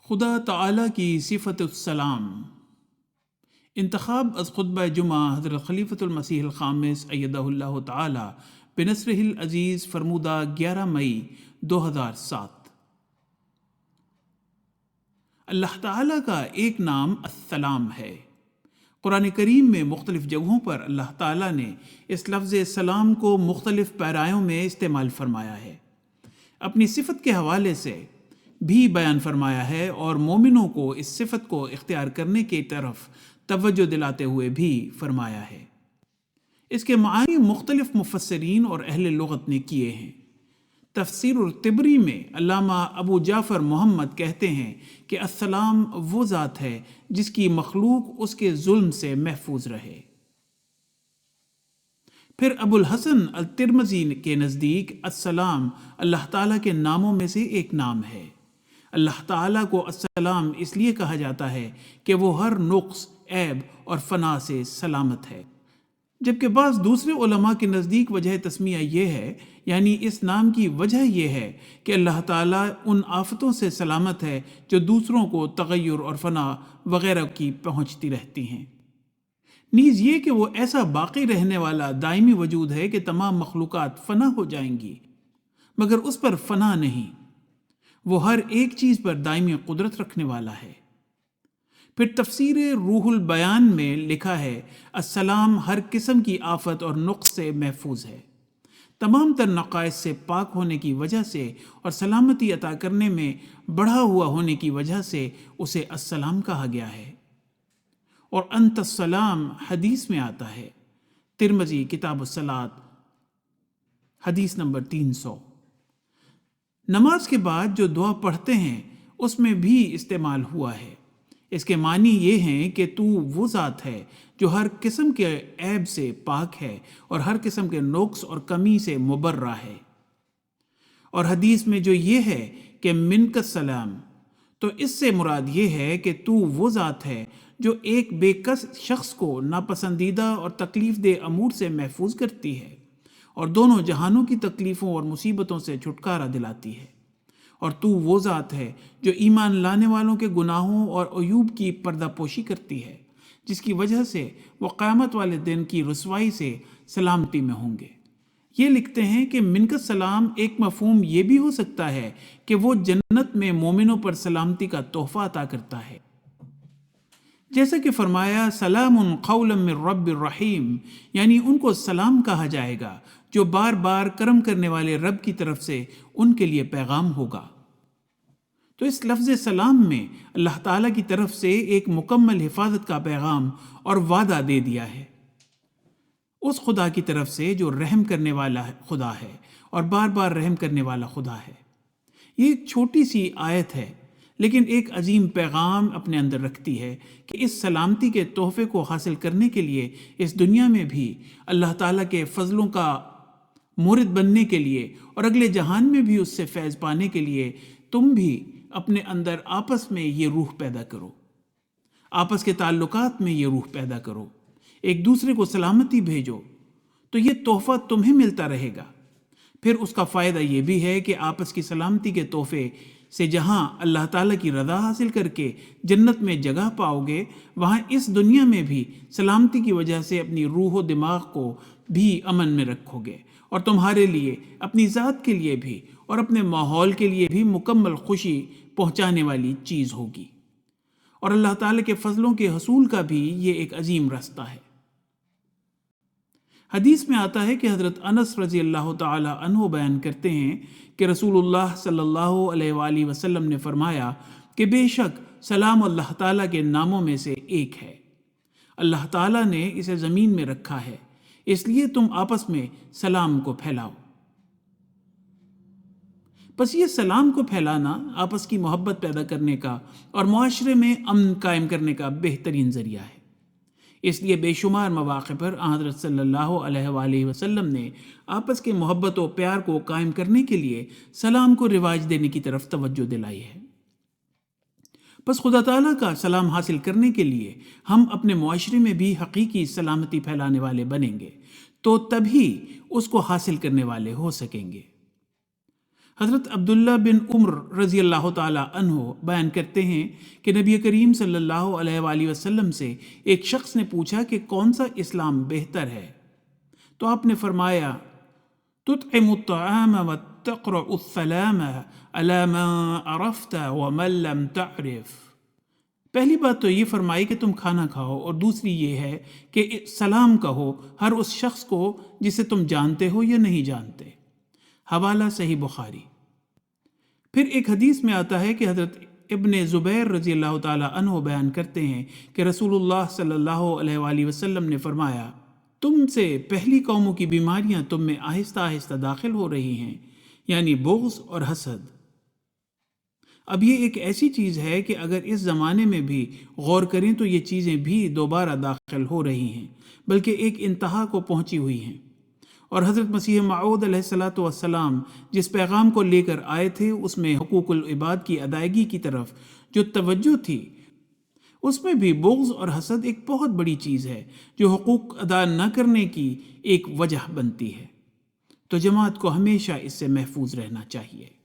خدا تعالی کی صفت السلام. انتخاب از خطبہ جمعہ حضرت خلیفۃ المسیح الخامس ایدہ اللہ تعالی بنصرہ العزیز فرمودہ 11 مئی 2007. اللہ تعالیٰ کا ایک نام السلام ہے. قرآن کریم میں مختلف جگہوں پر اللہ تعالیٰ نے اس لفظ سلام کو مختلف پیرایوں میں استعمال فرمایا ہے. اپنی صفت کے حوالے سے بھی بیان فرمایا ہے اور مومنوں کو اس صفت کو اختیار کرنے کی طرف توجہ دلاتے ہوئے بھی فرمایا ہے. اس کے معنی مختلف مفسرین اور اہل لغت نے کیے ہیں. تفسیر الطبری میں علامہ ابو جعفر محمد کہتے ہیں کہ السلام وہ ذات ہے جس کی مخلوق اس کے ظلم سے محفوظ رہے. پھر ابو الحسن الترمذی کے نزدیک السلام اللہ تعالیٰ کے ناموں میں سے ایک نام ہے. اللہ تعالیٰ کو السلام اس لیے کہا جاتا ہے کہ وہ ہر نقص، عیب اور فنا سے سلامت ہے. جبکہ بعض دوسرے علماء کے نزدیک وجہ تسمیہ یہ ہے، یعنی اس نام کی وجہ یہ ہے کہ اللہ تعالیٰ ان آفتوں سے سلامت ہے جو دوسروں کو تغیر اور فنا وغیرہ کی پہنچتی رہتی ہیں. نیز یہ کہ وہ ایسا باقی رہنے والا دائمی وجود ہے کہ تمام مخلوقات فنا ہو جائیں گی مگر اس پر فنا نہیں. وہ ہر ایک چیز پر دائمی قدرت رکھنے والا ہے. پھر تفسیر روح البیان میں لکھا ہے السلام ہر قسم کی آفت اور نقص سے محفوظ ہے. تمام تر نقائص سے پاک ہونے کی وجہ سے اور سلامتی عطا کرنے میں بڑھا ہوا ہونے کی وجہ سے اسے السلام کہا گیا ہے. اور انت السلام حدیث میں آتا ہے. ترمذی کتاب الصلاۃ حدیث نمبر 300. نماز کے بعد جو دعا پڑھتے ہیں اس میں بھی استعمال ہوا ہے. اس کے معنی یہ ہیں کہ تو وہ ذات ہے جو ہر قسم کے عیب سے پاک ہے اور ہر قسم کے نقص اور کمی سے مبرہ ہے. اور حدیث میں جو یہ ہے کہ منک السلام، تو اس سے مراد یہ ہے کہ تو وہ ذات ہے جو ایک بے کس شخص کو ناپسندیدہ اور تکلیف دہ امور سے محفوظ کرتی ہے اور دونوں جہانوں کی تکلیفوں اور مصیبتوں سے چھٹکارا دلاتی ہے. اور تو وہ ذات ہے جو ایمان لانے والوں کے گناہوں اور عیوب کی پردہ پوشی کرتی ہے، جس کی وجہ سے وہ قیامت والے دن کی رسوائی سے سلامتی میں ہوں گے. یہ لکھتے ہیں کہ منک السلام ایک مفہوم یہ بھی ہو سکتا ہے کہ وہ جنت میں مومنوں پر سلامتی کا تحفہ عطا کرتا ہے. جیسا کہ فرمایا سلام قولا من رب الرحیم، یعنی ان کو سلام کہا جائے گا جو بار بار کرم کرنے والے رب کی طرف سے ان کے لیے پیغام ہوگا. تو اس لفظ سلام میں اللہ تعالیٰ کی طرف سے ایک مکمل حفاظت کا پیغام اور وعدہ دے دیا ہے اس خدا کی طرف سے جو رحم کرنے والا خدا ہے اور بار بار رحم کرنے والا خدا ہے. یہ ایک چھوٹی سی آیت ہے لیکن ایک عظیم پیغام اپنے اندر رکھتی ہے کہ اس سلامتی کے تحفے کو حاصل کرنے کے لیے اس دنیا میں بھی اللہ تعالیٰ کے فضلوں کا مورد بننے کے لیے اور اگلے جہان میں بھی اس سے فیض پانے کے لیے تم بھی اپنے اندر آپس میں یہ روح پیدا کرو، آپس کے تعلقات میں یہ روح پیدا کرو، ایک دوسرے کو سلامتی بھیجو، تو یہ تحفہ تمہیں ملتا رہے گا. پھر اس کا فائدہ یہ بھی ہے کہ آپس کی سلامتی کے تحفے سے جہاں اللہ تعالیٰ کی رضا حاصل کر کے جنت میں جگہ پاؤ گے، وہاں اس دنیا میں بھی سلامتی کی وجہ سے اپنی روح و دماغ کو بھی امن میں رکھو گے اور تمہارے لیے، اپنی ذات کے لیے بھی اور اپنے ماحول کے لیے بھی مکمل خوشی پہنچانے والی چیز ہوگی. اور اللہ تعالیٰ کے فضلوں کے حصول کا بھی یہ ایک عظیم راستہ ہے. حدیث میں آتا ہے کہ حضرت انس رضی اللہ تعالی عنہ بیان کرتے ہیں کہ رسول اللہ صلی اللہ علیہ وآلہ وسلم نے فرمایا کہ بے شک سلام اللہ تعالیٰ کے ناموں میں سے ایک ہے. اللہ تعالیٰ نے اسے زمین میں رکھا ہے، اس لیے تم آپس میں سلام کو پھیلاؤ. بس یہ سلام کو پھیلانا آپس کی محبت پیدا کرنے کا اور معاشرے میں امن قائم کرنے کا بہترین ذریعہ ہے. اس لیے بے شمار مواقع پر حضرت صلی اللہ علیہ وآلہ وسلم نے آپس کے محبت و پیار کو قائم کرنے کے لیے سلام کو رواج دینے کی طرف توجہ دلائی ہے. بس خدا تعالیٰ کا سلام حاصل کرنے کے لیے ہم اپنے معاشرے میں بھی حقیقی سلامتی پھیلانے والے بنیں گے تو تبھی اس کو حاصل کرنے والے ہو سکیں گے. حضرت عبداللہ بن عمر رضی اللہ تعالی عنہ بیان کرتے ہیں کہ نبی کریم صلی اللہ علیہ وآلہ وسلم سے ایک شخص نے پوچھا کہ کون سا اسلام بہتر ہے، تو آپ نے فرمایا تطعم الطعام وتقرأ السلام على من عرفت ومن لم تعرف۔ پہلی بات تو یہ فرمائی کہ تم کھانا کھاؤ، اور دوسری یہ ہے کہ سلام کہو ہر اس شخص کو جسے تم جانتے ہو یا نہیں جانتے۔ حوالہ صحیح بخاری۔ پھر ایک حدیث میں آتا ہے کہ حضرت ابن زبیر رضی اللہ تعالی عنہ بیان کرتے ہیں کہ رسول اللہ صلی اللہ علیہ وآلہ وسلم نے فرمایا تم سے پہلی قوموں کی بیماریاں تم میں آہستہ آہستہ داخل ہو رہی ہیں، یعنی بغض اور حسد۔ اب یہ ایک ایسی چیز ہے کہ اگر اس زمانے میں بھی غور کریں تو یہ چیزیں بھی دوبارہ داخل ہو رہی ہیں، بلکہ ایک انتہا کو پہنچی ہوئی ہیں۔ اور حضرت مسیح موعود علیہ السلام جس پیغام کو لے کر آئے تھے اس میں حقوق العباد کی ادائیگی کی طرف جو توجہ تھی، اس میں بھی بغض اور حسد ایک بہت بڑی چیز ہے جو حقوق ادا نہ کرنے کی ایک وجہ بنتی ہے۔ تو جماعت کو ہمیشہ اس سے محفوظ رہنا چاہیے۔